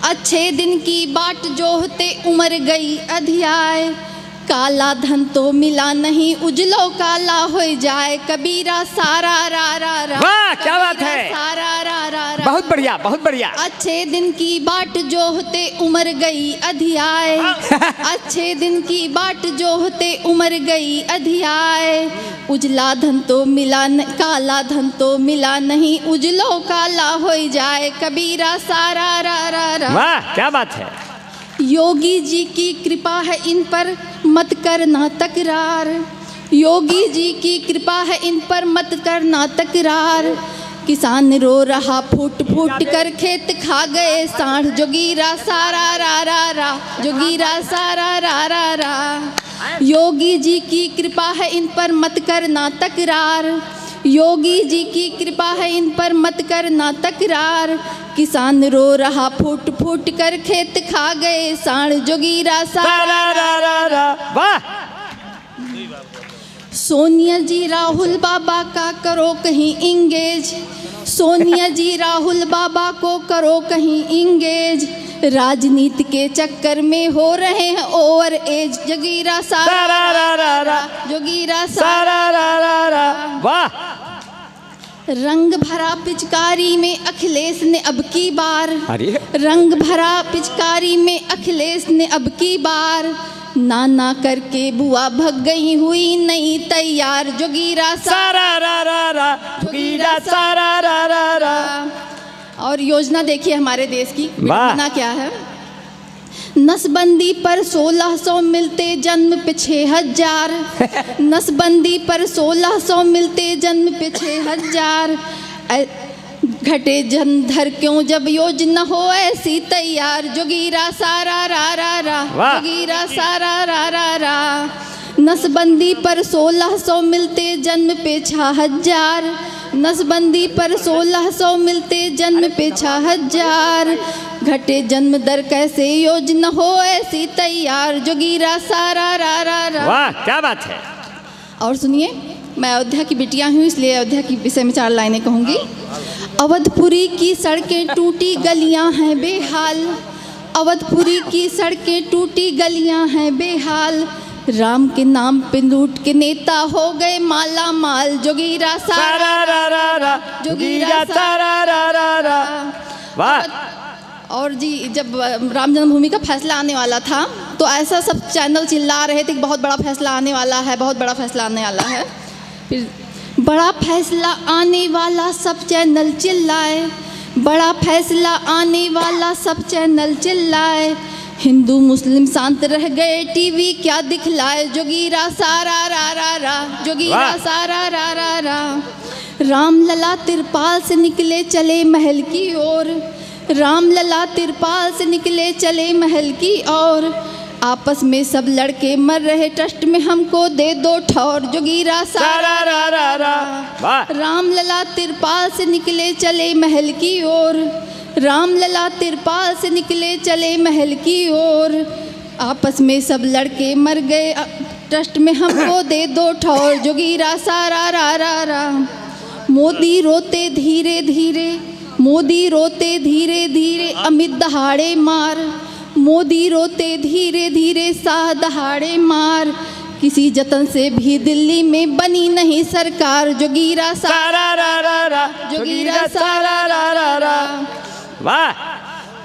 अच्छे दिन की बाट जोहते उमर गई अधियाय, काला धन तो मिला नहीं उजलो काला हो जाए। कबीरा सारा रा रा रा, वाह क्या बात है, सारा रा रा रा, बहुत बढ़िया बहुत बढ़िया। अच्छे दिन की बाट जोहते उमर गई अधियाय, अच्छे दिन की बाट जोहते उमर गई अधियाय, उजला धन तो मिला काला धन तो मिला नहीं उजलो काला हो जाए। कबीरा सारा रा रा रा, वाह क्या बात है। योगी जी की कृपा है इन पर मत करना तकरार, योगी जी की कृपा है इन पर मत करना तकरार, किसान रो रहा फूट फूट कर खेत खा गए सांड। जोगीरा सारा रा रा रा, जोगीरा सारा रा रा रा, योगी जी की कृपा है इन पर मत करना तकरार, योगी जी की कृपा है इन पर मत करना तकरार, किसान रो रहा फूट फूट कर खेत खा गए सांड। जोगीरा सारा रा रा रा, वाह। सोनिया जी राहुल बाबा का करो कहीं इंगेज, सोनिया जी राहुल बाबा को करो कहीं इंगेज, राजनीति के चक्कर में हो रहे हैं ओवर एज। जोगीरा सारा रा रा रा, जोगीरा सारा रा रा रा, वाह। रंग भरा पिचकारी में अखिलेश ने अब की बार, अरे रंग भरा पिचकारी में अखिलेश ने अब की बार, नाना करके बुआ भग गई हुई नहीं तैयार। जोगीरा सारा रा रा रा, जोगीरा सारा रा रा रा। और योजना देखिए हमारे देश की वाह। योजना क्या है। नसबंदी पर 1600 मिलते जन्म पे 6000, नसबंदी पर 1600 मिलते जन्म पे 6000, घटे जन धर क्यों जब योजना हो ऐसी तैयार। जोगीरा सारा रा रा रा, जोगीरा सारा रा रा रा, नसबंदी पर 1600 मिलते जन्म पे 6000, नसबंदी पर 1600 मिलते जन्म पे 6000, घटे जन्म दर कैसे योजना हो ऐसी तैयार। जोगीरा सारा रा रा रा, वाह क्या बात है। और सुनिए, मैं अयोध्या की बिटिया हूँ इसलिए अयोध्या के विषय में 4 लाइनें कहूँगी। अवधपुरी की सड़कें टूटी गलियाँ हैं बेहाल, अवधपुरी की सड़कें टूटी गलियाँ हैं बेहाल, राम के नाम पे लूट के नेता हो गए माला माल। जोगीरा सारा रा रा रा, जोगीरा सारा रा रा रा, वाह। और जी जब राम जन्मभूमि का फैसला आने वाला था तो ऐसा सब चैनल चिल्ला रहे थे कि बहुत बड़ा फैसला आने वाला है, बहुत बड़ा फैसला आने वाला है। फिर बड़ा फैसला आने वाला सब चैनल चिल्लाए, बड़ा फैसला आने वाला सब चैनल चिल्लाए, हिंदू मुस्लिम शांत रह गए टीवी क्या दिखलाए। जोगीरा सारा रा रा रा, जोगीरा सारा रा रा रा, राम लला तिरपाल से निकले चले महल की ओर, राम लला तिरपाल से निकले चले महल की ओर, आपस में सब लड़के मर रहे ट्रस्ट में हमको दे दो ठौर। जोगीरा सारा रा रा रा, राम लला तिरपाल से निकले चले महल की ओर, राम लला तिरपाल से निकले चले महल की ओर, आपस में सब लड़के मर गए ट्रस्ट में हमको दे दो ठौर। जोगीरा सारा रा रा रा, मोदी रोते धीरे धीरे, मोदी रोते धीरे धीरे अमित दहाड़े मार, मोदी रोते धीरे धीरे शाह दहाड़े मार, किसी जतन से भी दिल्ली में बनी नहीं सरकार। जोगीरा सारा रा रा रा, जोगीरा सारा रा रा रा, वाह।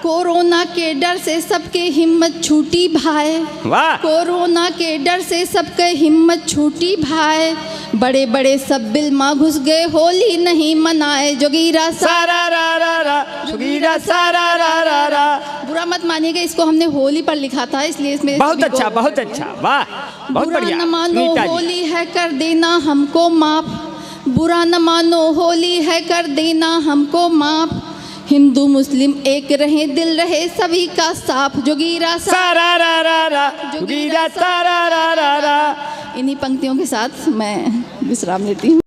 कोरोना के डर से सबके हिम्मत छूटी भाई, वाह। कोरोना के डर से सबके हिम्मत छूटी भाई, बड़े बड़े सब बिल माँ घुस गए होली नहीं मनाए। जोगीरा सारा रा रा रा, जोगीरा सारा रा रा रा, बुरा मत मानिएगा इसको हमने होली पर लिखा था इसलिए इसमें बहुत अच्छा बहुत अच्छा, वाह बहुत बढ़िया। बुरा न मानो होली है कर देना हमको माफ, बुरा न मानो होली है कर देना हमको माफ, हिंदू मुस्लिम एक रहे दिल रहे सभी का साफ। जोगीरा सारा रा रा रा, जोगीरा सारा रा रा रा। इन्हीं पंक्तियों के साथ मैं विश्राम लेती हूँ।